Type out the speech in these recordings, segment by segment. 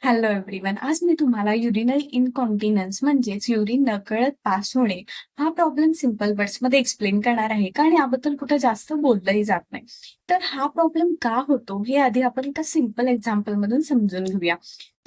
Hello everyone. आज मी तुम्हाला urinal इनकॉन्टिनन्स म्हणजेच युरिन नकळत पास होणे हा प्रॉब्लेम सिम्पल वर्ड्समध्ये एक्सप्लेन करणार आहे, कारण याबद्दल कुठं जास्त बोललंही जात नाही. तर हा प्रॉब्लेम का होतो हे आधी आपण एका सिम्पल एक्झाम्पल मधून समजून घेऊया.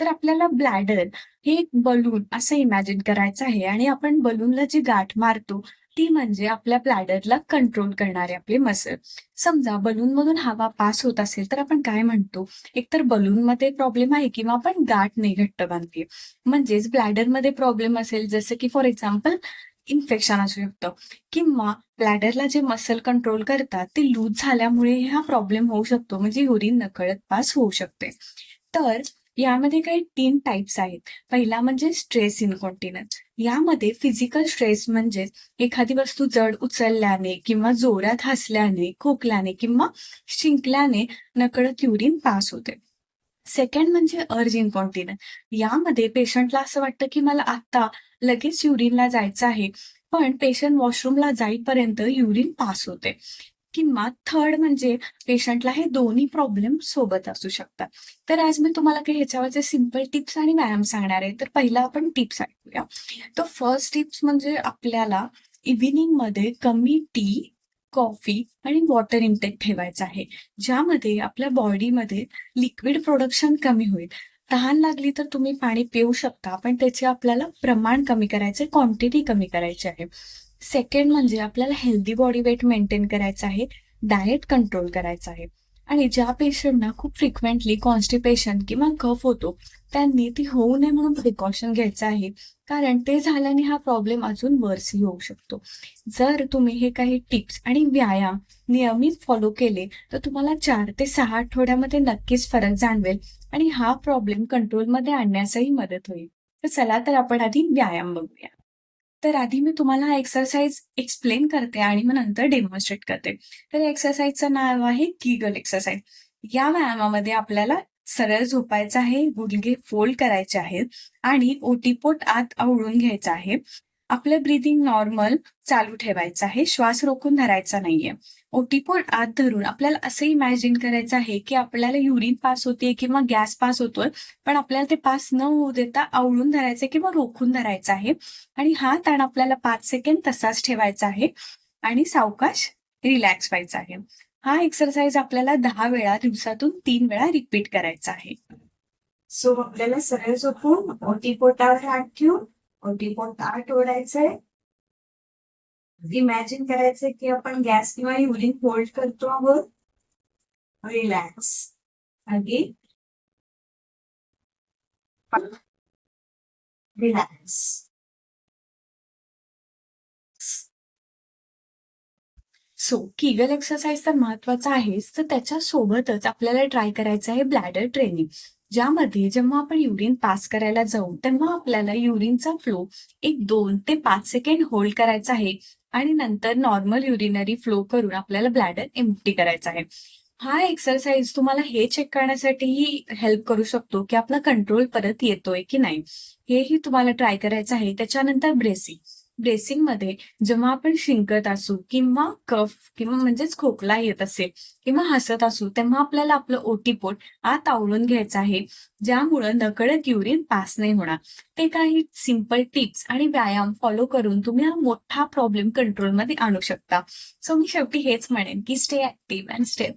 तर आपल्याला ब्लॅडर हे एक बलून असं इमॅजिन करायचं आहे आणि आपण बलूनला जी गाठ मारतो ती म्हणजे आपल्या ब्लॅडरला कंट्रोल करणारे आपले मसल. समजा बलूनमधून हवा पास होत असेल तर आपण काय म्हणतो, एकतर बलूनमध्ये प्रॉब्लेम आहे किंवा आपण गाठ नाही घट्ट बांधली. म्हणजेच ब्लॅडरमध्ये प्रॉब्लेम असेल, जसं की फॉर एक्झाम्पल इन्फेक्शन असू शकतं किंवा ब्लॅडरला जे मसल कंट्रोल करतात ते लूज झाल्यामुळे हा प्रॉब्लेम होऊ शकतो, म्हणजे युरिन नकळत पास होऊ शकते. तर यामध्ये काही 3 टाइप्स आहेत. पहिला म्हणजे स्ट्रेस इन्कॉन्टिनन्स. यामध्ये फिजिकल स्ट्रेस म्हणजे एखादी वस्तू जड उचलल्याने किंवा जोरात हसल्याने, खोकल्याने किंवा शिंकल्याने नकळत युरिन पास होते. सेकंड म्हणजे अर्ज इन्कॉन्टिनन्स. यामध्ये पेशंटला असं वाटतं की मला आता लगेच युरिनला जायचं आहे, पण पेशंट वॉशरूमला जाईपर्यंत युरिन पास होते. किंवा थर्ड म्हणजे पेशंटला हे दोन्ही प्रॉब्लेम सोबत असू शकतात. तर आज मी तुम्हाला काही ह्याच्यावरचे सिंपल टिप्स आणि व्यायाम सांगणार आहे. तर पहिला आपण टिप्स ऐकूया. तर फर्स्ट टिप्स म्हणजे आपल्याला इव्हिनिंगमध्ये कमी टी, कॉफी आणि वॉटर इनटेक ठेवायचा आहे. ज्यामध्ये आपल्या बॉडीमध्ये लिक्विड प्रोडक्शन कमी होईल. तहान लागली तर तुम्ही पाणी पिऊ शकता, पण त्याचे आपल्याला प्रमाण कमी करायचे, क्वांटिटी कमी करायची आहे. सेकंड म्हणजे आपल्याला हेल्दी बॉडी वेट मेंटेन करायचं आहे, डाएट कंट्रोल करायचा आहे. आणि ज्या पेशंटना खूप फ्रिक्वेंटली कॉन्स्टिपेशन किंवा कफ होतो, त्यांनी ती होऊ नये म्हणून प्रिकॉशन घ्यायचं आहे, कारण ते झाल्याने हा प्रॉब्लेम अजून वर्सही होऊ शकतो. जर तुम्ही हे काही टिप्स आणि व्यायाम नियमित फॉलो केले तर तुम्हाला 4 ते 6 आठवड्यामध्ये नक्कीच फरक जाणवेल आणि हा प्रॉब्लेम कंट्रोलमध्ये आणण्यासही मदत होईल. तर चला तर आपण आधी व्यायाम बघूया. तर आधी मी तुम्हाला हा एक्सरसाइज एक्सप्लेन करते आणि मग नंतर डेमॉन्स्ट्रेट करते. तर या एक्सरसाइजचं नाव आहे कीगल एक्सरसाइज. या व्यायामामध्ये आपल्याला सरळ झोपायचं आहे, गुडघे फोल्ड करायचे आहेत आणि ओटीपोट आत आवळून घ्यायचं आहे. आपलं ब्रीदिंग नॉर्मल चालू ठेवायचं आहे, श्वास रोखून धरायचा नाहीये. ओटीपोट आत धरून आपल्याला असं इमॅजिन करायचं आहे की आपल्याला युरिन पास होते किंवा गॅस पास होतोय, पण आपल्याला ते पास न होऊ देता आवळून धरायचं किंवा रोखून धरायचं आहे. आणि हा ताण आपल्याला 5 सेकंड तसाच ठेवायचा आहे आणि सावकाश रिलॅक्स व्हायचा आहे. हा एक्सरसाइज आपल्याला 10 वेळा दिवसातून 3 वेळा रिपीट करायचा आहे. सो आपल्याला सरळ झोपून ओटीपोटावर हात ठेवून ओटीपोट आत ओढायचंय. इमॅजिन करायचंय की आपण गॅस किंवा युरिन होल्ड करतो आहोत. Relax. Again relax. So Kegel exercise तर महत्वाचा आहेच, तर त्याच्यासोबतच आपल्याला ट्राय करायचं आहे ब्लॅडर ट्रेनिंग. ज्यामध्ये जेव्हा आपण युरिन पास करायला जाऊ तेव्हा आपल्याला युरिनचा फ्लो एक 2 ते 5 सेकंड होल्ड करायचा आहे आणि नंतर नॉर्मल युरिनरी फ्लो करून आपल्याला ब्लॅडर एम्प्टी करायचा आहे. हा एक्सरसाइज तुम्हाला हे चेक करण्यासाठीही हेल्प करू शकतो की आपला कंट्रोल परत येतोय की नाही, हेही तुम्हाला ट्राय करायचं आहे. त्याच्यानंतर ब्रेसिंग. ब्रेसिंगमध्ये जेव्हा आपण शिंकत असू किंवा कफ किंवा म्हणजेच खोकला येत असेल किंवा हसत असू, तेव्हा आपल्याला आपलं ओटीपोट आत आवळून घ्यायचं आहे, ज्यामुळं नकळत युरिन पास नाही होणार. ते काही सिंपल टिप्स आणि व्यायाम फॉलो करून तुम्ही हा मोठा प्रॉब्लेम कंट्रोलमध्ये आणू शकता. सो मी शेवटी हेच म्हणेन की स्टे ऍक्टिव्ह अँड स्टे